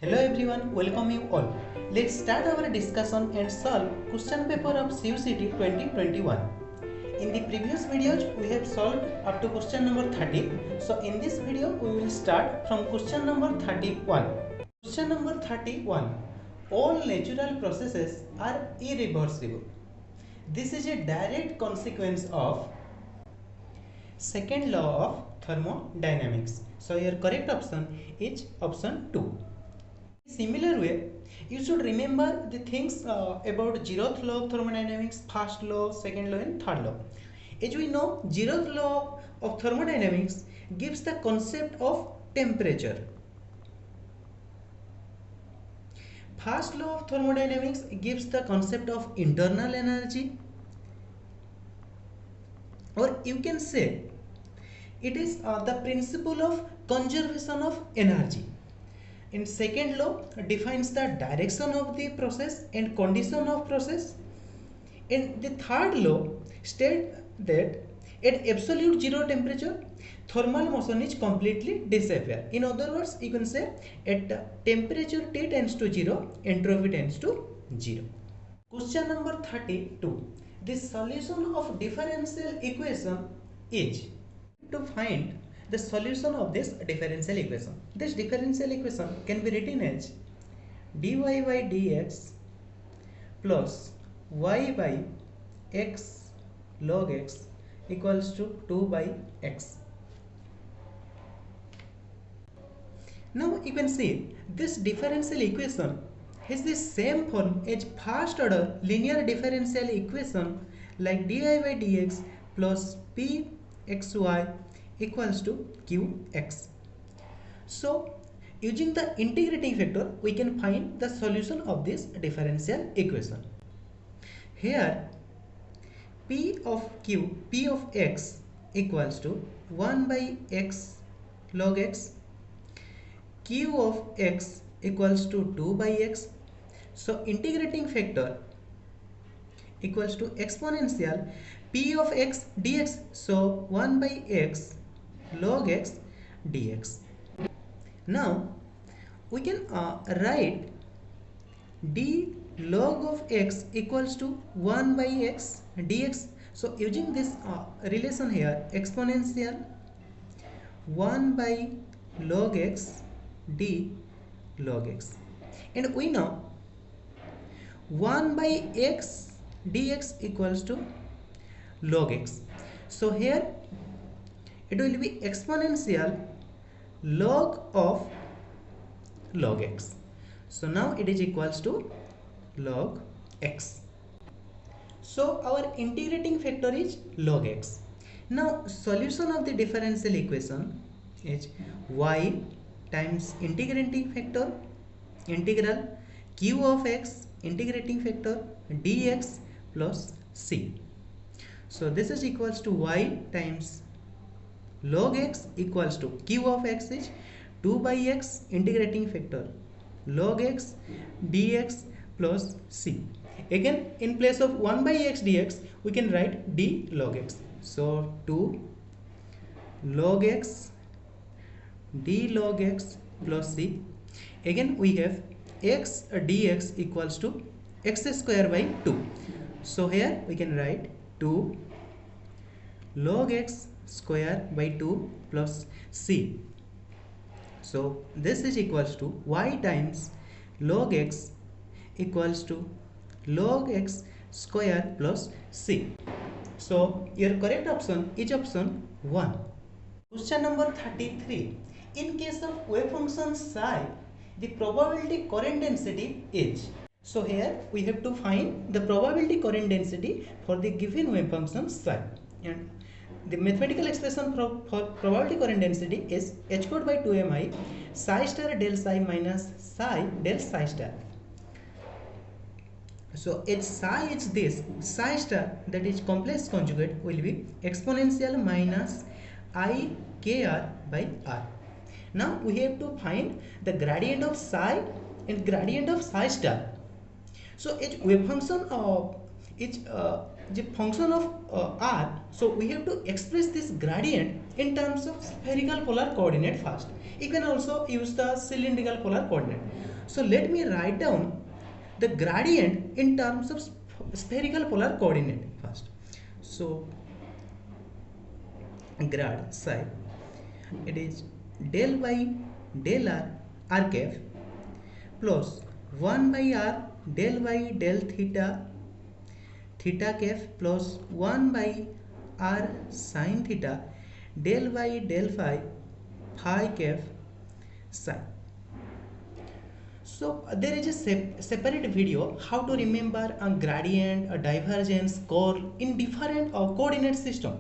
Hello everyone, welcome you all. Let's start our discussion and solve question paper of CUCT 2021. In the previous videos, we have solved up to question number 30. So in this video, we will start from question number 31. Question number 31. All natural processes are irreversible. This is a direct consequence of second law of thermodynamics. So your correct option is option 2. Similar way, you should remember the things about zeroth law of thermodynamics, first law, second law and third law. As we know, zeroth law of thermodynamics gives the concept of temperature. First law of thermodynamics gives the concept of internal energy, or you can say it is the principle of conservation of energy. And second law defines the direction of the process and condition of process. And the third law states that at absolute zero temperature, thermal motion is completely disappear. In other words, you can say at temperature T tends to 0, entropy tends to 0. Question number 32. The solution of differential equation is to find the solution of this differential equation. This differential equation can be written as dy by dx plus y by x log x equals to 2 by x. Now you can see this differential equation has the same form as first order linear differential equation like dy by dx plus pxy equals to qx. So using the integrating factor, we can find the solution of this differential equation. Here p of x equals to 1 by x log x, q of x equals to 2 by x. So integrating factor equals to exponential p of x dx, so 1 by x log x dx. Now we can write d log of x equals to 1 by x dx. So using this relation here, exponential 1 by log x d log x, and we know 1 by x dx equals to log x. So here it will be exponential log of log x. So now it is equals to log x. So our integrating factor is log x. Now solution of the differential equation is y times integrating factor integral q of x integrating factor dx plus c. So this is equals to y times log x equals to q of x is 2 by x integrating factor log x dx plus c. Again in place of 1 by x dx we can write d log x. So 2 log x d log x plus c. Again we have x dx equals to x square by 2. So here we can write 2 log x square by 2 plus c. So this is equals to y times log x equals to log x square plus c. So your correct option is option 1. Question number 33. In case of wave function psi, the probability current density is. So here we have to find the probability current density for the given wave function psi, and the mathematical expression for probability current density is h code by 2mi psi star del psi minus psi del psi star. So h psi is this, psi star, that is complex conjugate, will be exponential minus I kr by r. Now we have to find the gradient of psi and gradient of psi star. So each wave function of the function of r, so we have to express this gradient in terms of spherical polar coordinate first. You can also use the cylindrical polar coordinate. So let me write down the gradient in terms of spherical polar coordinate first. So grad psi, it is del y del r cap plus 1 by r del y del theta theta cap plus 1 by r sin theta del y del phi phi cap psi. So there is a separate video how to remember a gradient, a divergence, curl in different coordinate system.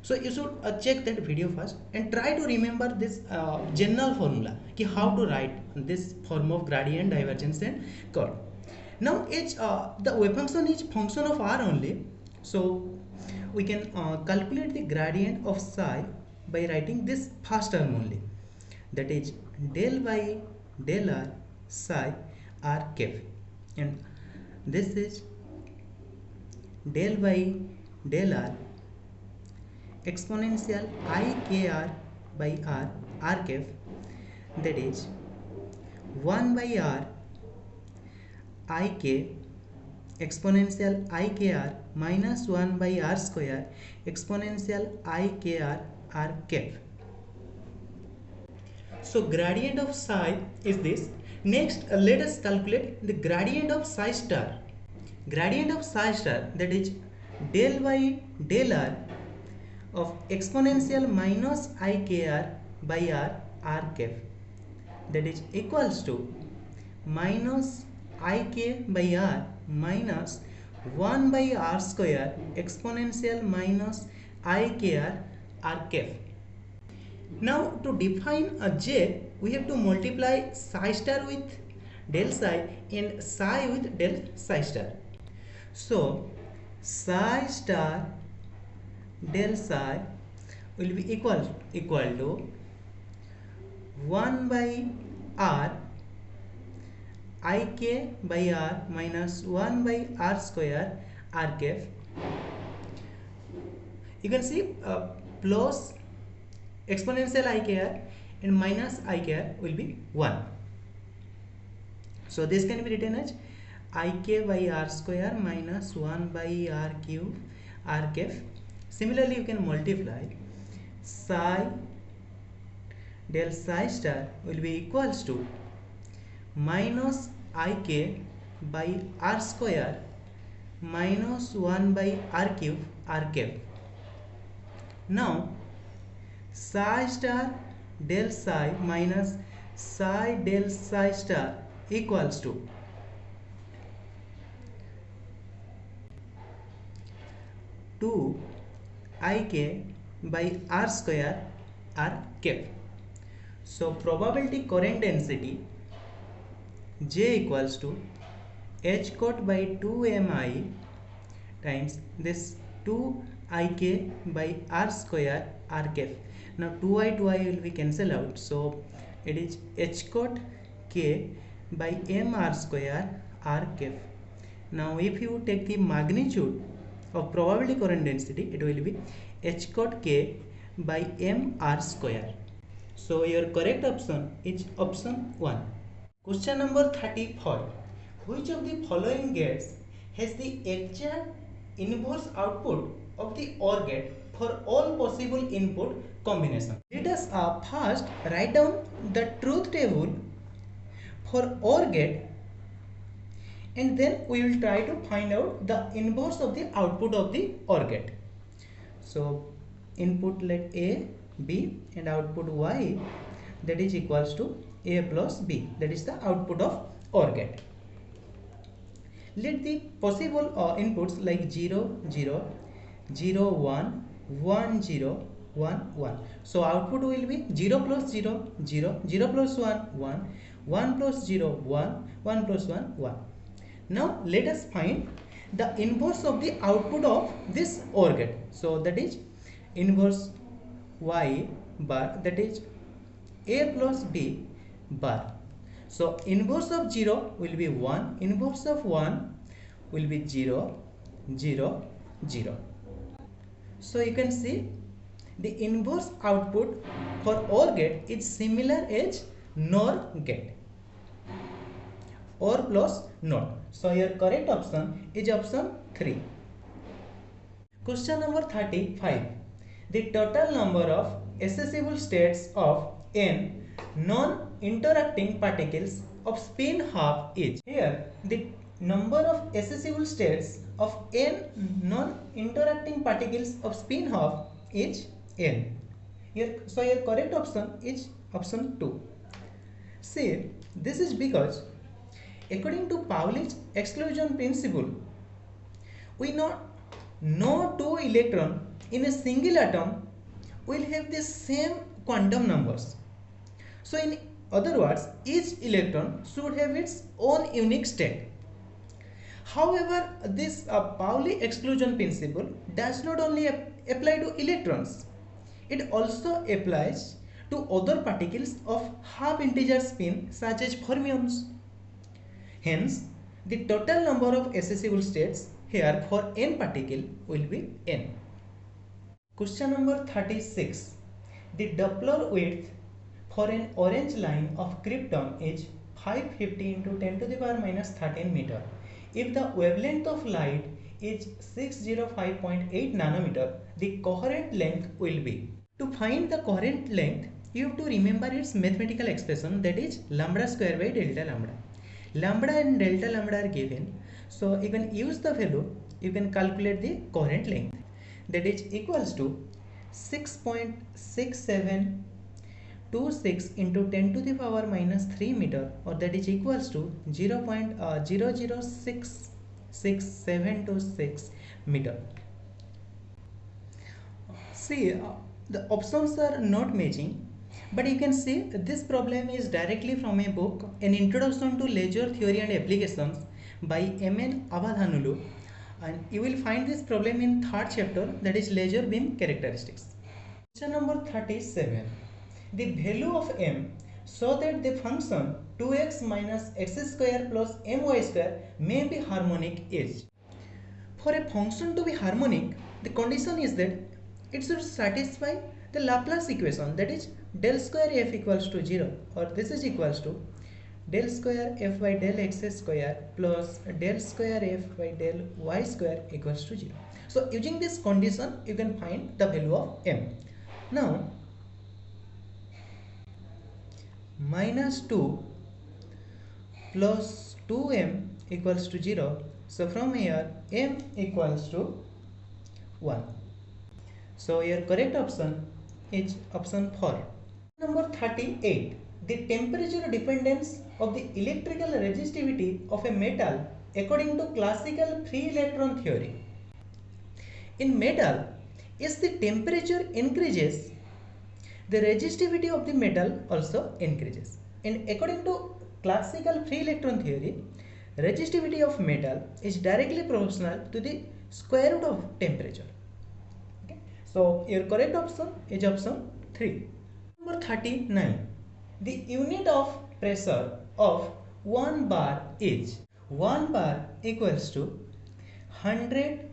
So you should check that video first and try to remember this general formula ki how to write this form of gradient, divergence and curl. Now it's the wave function is function of r only, so we can calculate the gradient of psi by writing this first term only, that is del y del r psi r cap, and this is del y del r exponential I k r by r cap, that is 1 by r I k exponential I k r minus 1 by r square exponential I k r cap. So gradient of psi is this. Next let us calculate the gradient of psi star. Gradient of psi star, that is del y del r of exponential minus I k r by r cap, that is equals to minus I k by r minus 1 by r square exponential minus I k r cap. Now to define a j, we have to multiply psi star with del psi and psi with del psi star. So psi star del psi will be equal to 1 by r I k by r minus 1 by r square r cap. You can see plus exponential I k r and minus I k r will be 1. So this can be written as I k by r square minus 1 by r cube r cap. Similarly, you can multiply psi del psi star will be equals to minus I k by r square minus 1 by r cube r cap. Now psi star del psi minus psi del psi star equals to 2 I k by r square r cap. So probability current density J equals to h cot by 2 mi times this 2 I k by r square r cap. Now 2i will be cancelled out, so it is h cot k by m r square r cap. Now if you take the magnitude of probability current density, it will be h cot k by m r square. So your correct option is option 1. Question number 34. Which of the following gates has the exact inverse output of the OR gate for all possible input combination? Let us first write down the truth table for OR gate, and then we will try to find out the inverse of the output of the OR gate. So input let A, B and output Y, that is equals to A plus B, that is the output of OR gate. Let the possible inputs like 0, 0, 0, 1, 1, 0, 1, 1. So output will be 0 plus 0, 0, 0 plus 1, 1, 1 plus 0, 1, 1 plus 1, 1. Now let us find the inverse of the output of this OR gate. So that is inverse Y bar, that is A plus B bar. So inverse of 0 will be 1, inverse of 1 will be 0, 0, 0. So you can see the inverse output for OR gate is similar as NOR gate. or plus not. So your correct option is option 3. Question number 35. The total number of accessible states of n non-interacting particles of spin half is. Here the number of accessible states of n non-interacting particles of spin half is n. So your correct option is option 2. See, this is because according to Pauli's exclusion principle, we know no two electrons in a single atom will have the same quantum numbers. So in other words, each electron should have its own unique state. However, this Pauli exclusion principle does not only apply to electrons, it also applies to other particles of half integer spin such as fermions. Hence, the total number of accessible states here for n particle will be n. Question number 36. The Doppler width for an orange line of krypton is 550 into 10 to the power minus 13 meter. If the wavelength of light is 605.8 nanometer, the coherent length will be. To find the coherent length, you have to remember its mathematical expression, that is lambda square by delta lambda. Lambda and delta lambda are given, so you can use the value, you can calculate the coherent length, that is equals to 6.6726 into 10 to the power minus 3 meter, or that is equals to 0.00666726 meter. See, the options are not matching, but you can see this problem is directly from a book, An Introduction to Laser Theory and Applications by M.N. Avadhanulu, and you will find this problem in third chapter, that is laser beam characteristics. Question number 37. The value of m so that the function 2x minus x square plus my square may be harmonic is. For a function to be harmonic, the condition is that it should satisfy the Laplace equation, that is del square f equals to 0, or this is equals to del square f by del x square plus del square f by del y square equals to 0. So using this condition, you can find the value of m. Now minus 2 plus 2m equals to 0. So from here m equals to 1. So your correct option is option 4. Number 38. The temperature dependence of the electrical resistivity of a metal according to classical free electron theory. In metal, as the temperature increases, the resistivity of the metal also increases. And according to classical free electron theory, resistivity of metal is directly proportional to the square root of temperature. Okay? So your correct option is option 3. Number 39. The unit of pressure of 1 bar is 1 bar equals to 100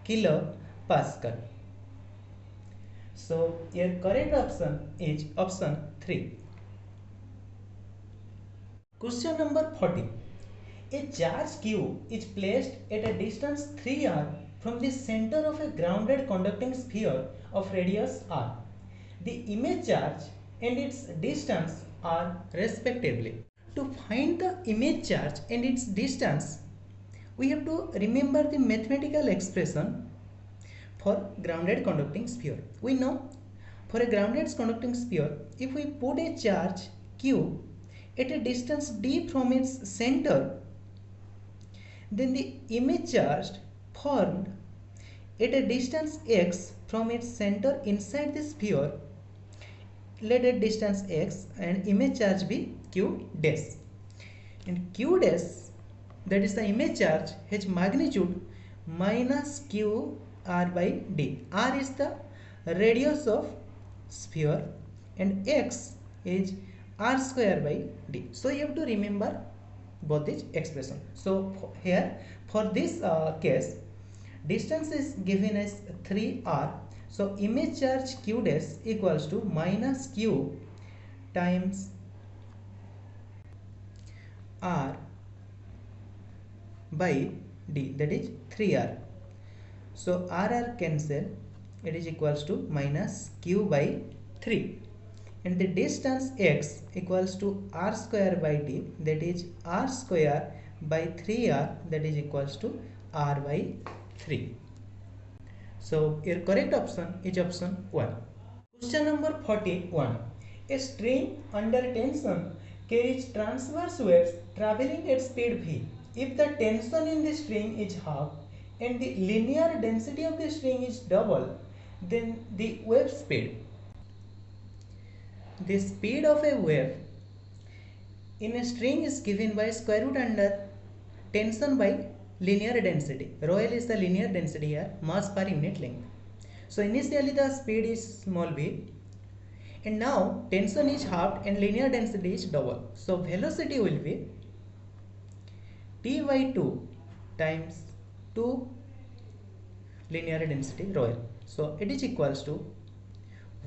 kilopascal. So your correct option is option 3. Question number 40. A charge q is placed at a distance 3r from the center of a grounded conducting sphere of radius r. The image charge and its distance are respectively. To find the image charge and its distance, we have to remember the mathematical expression for grounded conducting sphere. We know for a grounded conducting sphere, if we put a charge q at a distance d from its center, then the image charge formed at a distance x from its center inside the sphere, let a distance x and image charge be q dash. And q dash, that is the image charge, has magnitude minus q r by d. R is the radius of sphere and x is r square by d. So you have to remember both these expression. So here for this case, distance is given as 3r. So image charge q dash equals to minus q times r by d, that is 3r. So r cancel, it is equals to minus q by 3, and the distance x equals to r square by d, that is r square by 3r, that is equals to r by 3. So your correct option is option 1. Question number 41. A string under tension carries transverse waves traveling at speed v. If the tension in the string is half and the linear density of the string is double, then the wave speed. The speed of a wave in a string is given by square root under tension by linear density. Rho L is the linear density here, mass per unit length. So initially the speed is small v, and now tension is halved and linear density is double. So velocity will be t by 2 times 2 linear density rho L. So it is equals to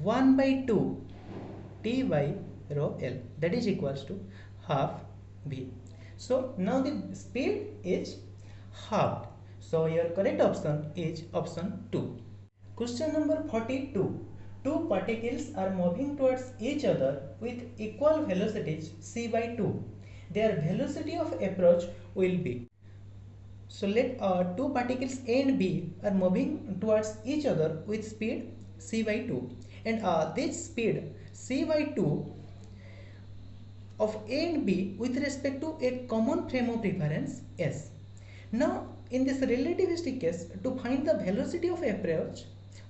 1 by 2 t by rho L, that is equals to half v. So now the speed is halved. So your correct option is option 2. Question number 42. Two particles are moving towards each other with equal velocities c by 2. Their velocity of approach will be. So let two particles A and B are moving towards each other with speed c by 2, and this speed c by 2 of A and B with respect to a common frame of reference s. Now in this relativistic case, to find the velocity of approach,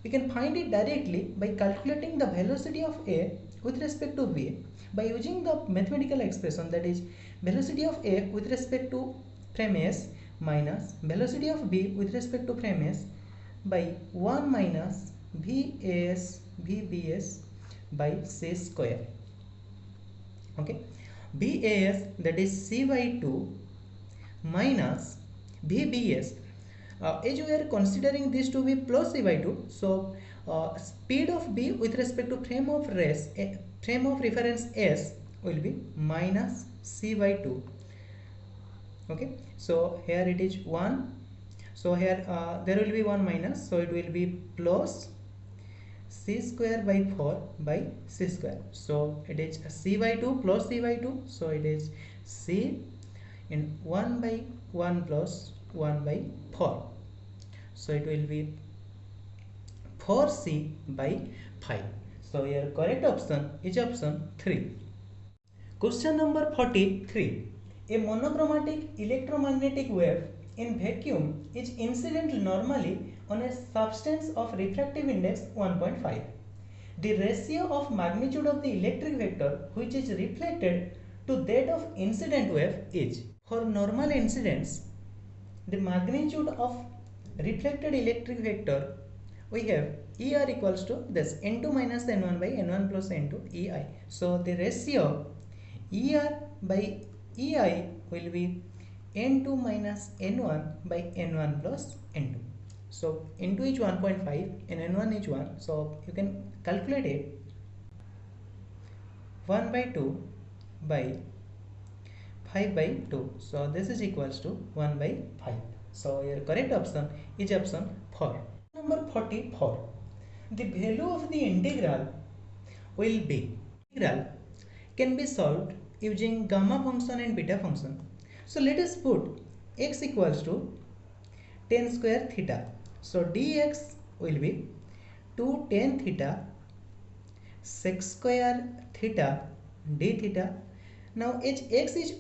we can find it directly by calculating the velocity of A with respect to B by using the mathematical expression, that is velocity of A with respect to frame S minus velocity of B with respect to frame S by 1 minus VAS VBS by C square. Okay, VAS, that is C by 2 minus VBS, as we are considering this to be plus C by 2, so speed of B with respect to frame of reference S will be minus C by 2. Okay, so here it is 1, so here there will be 1 minus, so it will be plus c square by 4 by c square. So it is c by 2 plus c by 2, so it is c and 1 by 1 plus 1 by 4, so it will be 4c by 5. So your correct option is option 3. Question number 43. A monochromatic electromagnetic wave in vacuum is incident normally on a substance of refractive index 1.5. The ratio of magnitude of the electric vector which is reflected to that of incident wave is. For normal incidents, the magnitude of reflected electric vector, we have ER equals to this N2 minus N1 by N1 plus N2 EI. So the ratio ER by EI will be N2 minus N1 by N1 plus N2. So N2 is 1.5 and N1 is 1. So you can calculate it 1 by 2 by 5 by 2. So this is equals to 1 by 5. So your correct option is option 4. Number 44. The value of the integral will be. Integral can be solved using gamma function and beta function. So let us put x equals to tan square theta. So dx will be 2 tan theta sec square theta d theta. Now as x is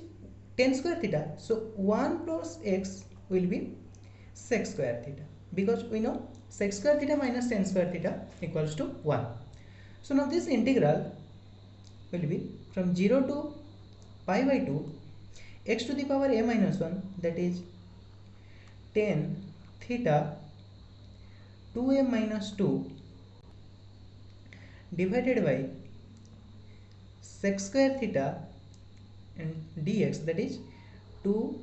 tan square theta, so 1 plus x will be sec square theta, because we know sec square theta minus tan square theta equals to 1. So now this integral will be from 0 to pi by 2 x to the power a minus 1, that is tan theta 2a minus 2 divided by sec square theta and dx, that is 2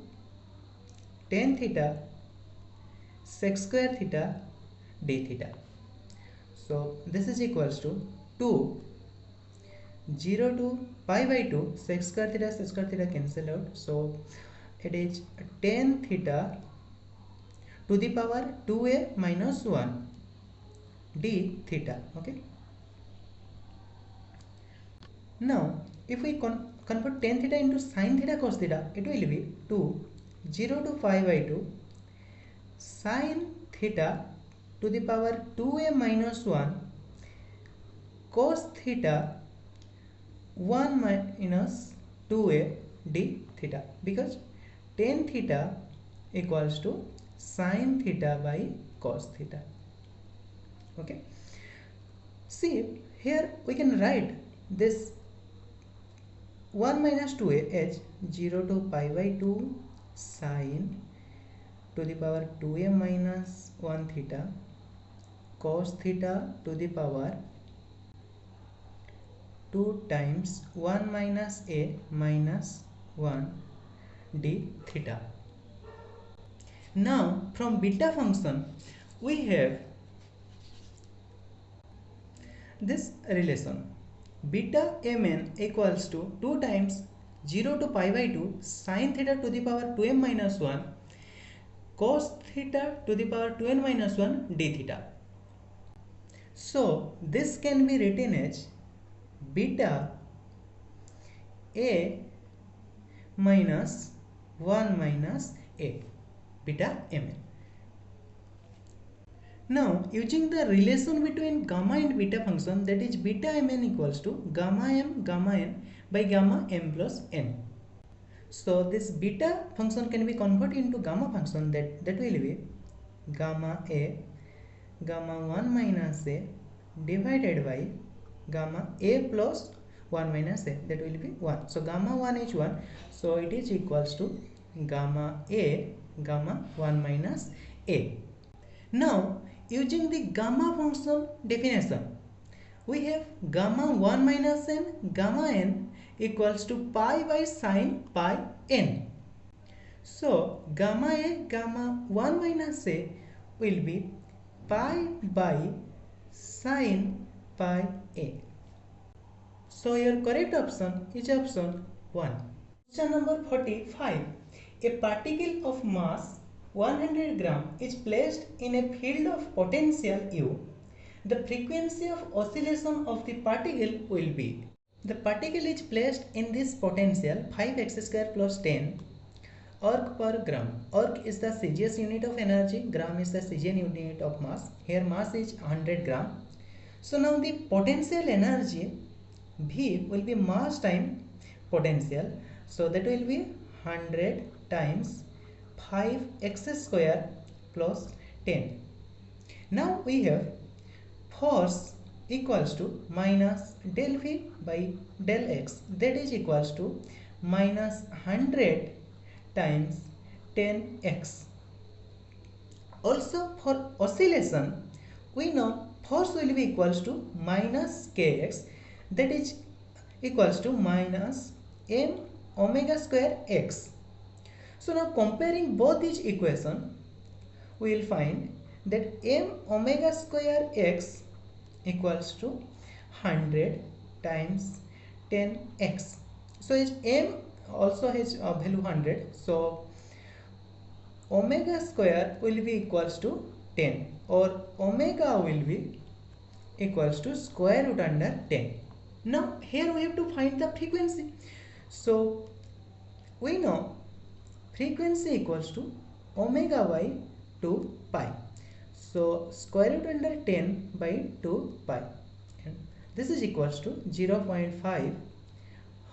tan theta sec square theta d theta. So this is equals to 2 0 to pi by 2 sec square theta cancel out. So it is tan theta to the power 2a minus 1 d theta. Okay. Now if we convert tan theta into sin theta cos theta, it will be 0 to pi by 2 sin theta to the power 2a minus 1 cos theta 1 minus 2a d theta, because tan theta equals to sin theta by cos theta. Okay. See, here we can write this 1 minus 2a as 0 to pi by 2 sin to the power 2a minus 1 theta cos theta to the power 2 times 1 minus a minus 1 d theta. Now from beta function we have this relation beta mn equals to 2 times 0 to pi by 2 sin theta to the power 2m minus 1 cos theta to the power 2n minus 1 d theta. So this can be written as beta a minus 1 minus a, beta mn. Now using the relation between gamma and beta function, that is beta mn equals to gamma m gamma n by gamma m plus n. So this beta function can be converted into gamma function, that will be gamma a gamma 1 minus a divided by gamma a plus 1 minus a, that will be 1. So gamma 1 is 1, so it is equals to gamma a gamma 1 minus a. Now using the gamma function definition, we have gamma 1 minus n gamma n equals to pi by sin pi n. So gamma a gamma 1 minus a will be pi by sin pi a. So your correct option is option 1. Question number 45. A particle of mass 100 gram is placed in a field of potential U. The frequency of oscillation of the particle will be. The particle is placed in this potential 5x square plus 10 erg per gram. Erg is the Celsius unit of energy, gram is the Celsius unit of mass. Here mass is 100 gram. So now the potential energy V will be mass time potential. So that will be 100 times 5x square plus 10. Now we have force equals to minus del V by del X, that is equals to minus 100 times 10x. Also for oscillation we know force will be equals to minus kx, that is equals to minus m omega square x. So now comparing both these equations, we will find that m omega square x equals to 100 times 10x. So its m also has a value 100. So omega square will be equals to 10, or omega will be equals to square root under 10. Now here we have to find the frequency. So we know frequency equals to omega by 2 pi. So square root under 10 by 2 pi. And this is equals to 0.5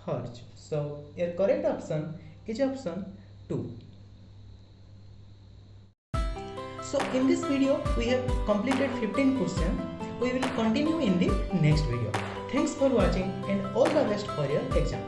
Hertz. So your correct option is option 2. So in this video we have completed 15 questions. We will continue in the next video. Thanks for watching and all the best for your exam.